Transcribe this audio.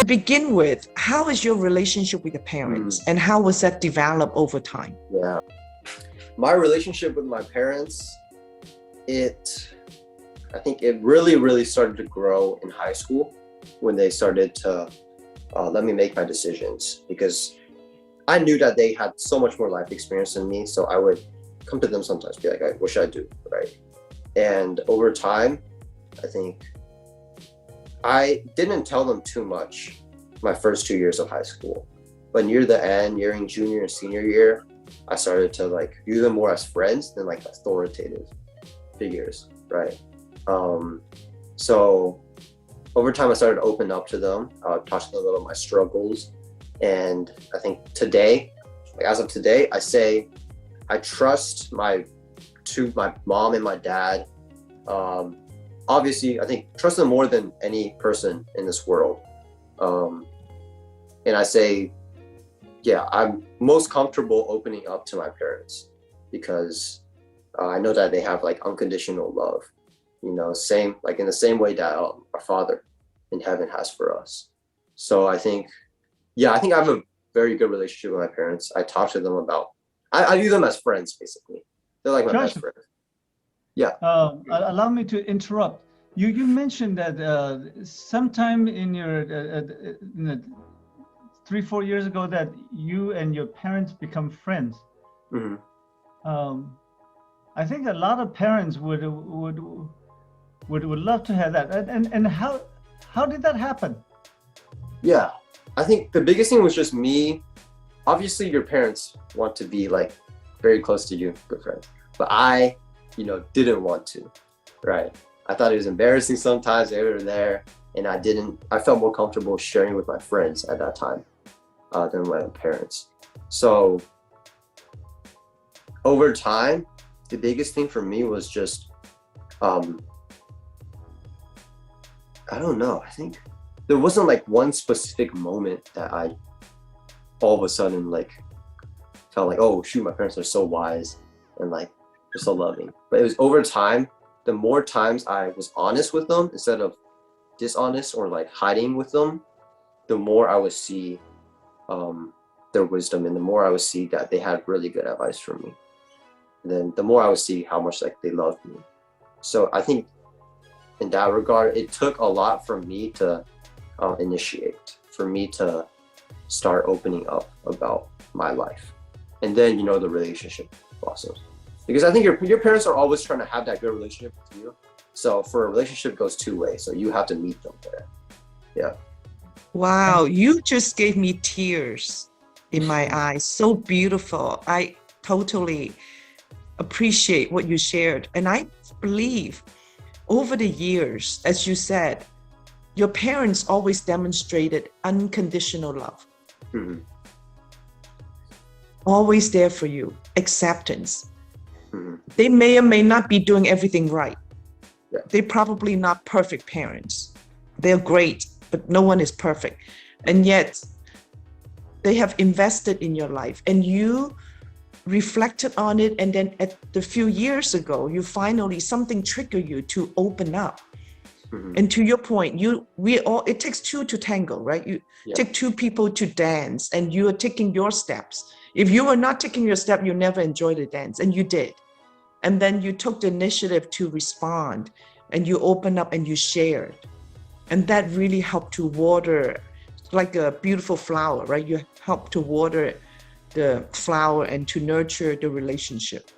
begin with, how is your relationship with the parents and how was that developed over time? Yeah. My relationship with my parents, I think it really started to grow in high school when they started to let me make my decisions, because I knew that they had so much more life experience than me. So I would come to them sometimes, be like, what should I do, right? And over time, I think I didn't tell them too much my first 2 years of high school. But near the end, nearing junior and senior year, I started to like view them more as friends than like authoritative figures, right? So over time, I started to open up to them, talk to them about my struggles. And I think today, like as of today, I say I trust my mom and my dad. Obviously, I think trust them more than any person in this world. And I say, yeah, I'm most comfortable opening up to my parents because I know that they have like unconditional love, you know, same like in the same way that our Father in heaven has for us. So I think I have a very good relationship with my parents. I talk to them about, I view them as friends, basically. They're like my best friends. Yeah. Allow me to interrupt. You mentioned that sometime in your 3-4 years ago that you and your parents become friends. Mm-hmm. I think a lot of parents would love to have that. And how did that happen? Yeah. I think the biggest thing was just me. Obviously, your parents want to be like very close to you, good friends. But I, didn't want to, right? I thought it was embarrassing sometimes. They were there, and I felt more comfortable sharing with my friends at that time than my parents. So over time, the biggest thing for me was just, I don't know. I think there wasn't like one specific moment that I all of a sudden like felt like, oh shoot, my parents are so wise and like they're so loving. But it was over time. The more times I was honest with them instead of dishonest or like hiding with them, the more I would see their wisdom, and the more I would see that they had really good advice for me. And then the more I would see how much like they loved me. So I think in that regard, it took a lot for me to initiate, for me to start opening up about my life. And then, the relationship blossoms. Because I think your parents are always trying to have that good relationship with you. So for a relationship, it goes two ways. So you have to meet them there. Yeah. Wow, you just gave me tears in my eyes. So beautiful. I totally appreciate what you shared. And I believe over the years, as you said, your parents always demonstrated unconditional love. Mm-hmm. Always there for you, acceptance. Mm-hmm. They may or may not be doing everything right. Yeah. They're probably not perfect parents. They're great, but no one is perfect. And yet they have invested in your life, and you reflected on it. And then at the few years ago, something triggered you to open up. Mm-hmm. And to your point, it takes two to tango, right? You take two people to dance, and you are taking your steps. If you were not taking your step, you never enjoy the dance, and you did. And then you took the initiative to respond, and you opened up and you shared. And that really helped to water, like a beautiful flower, right? You help to water the flower and to nurture the relationship.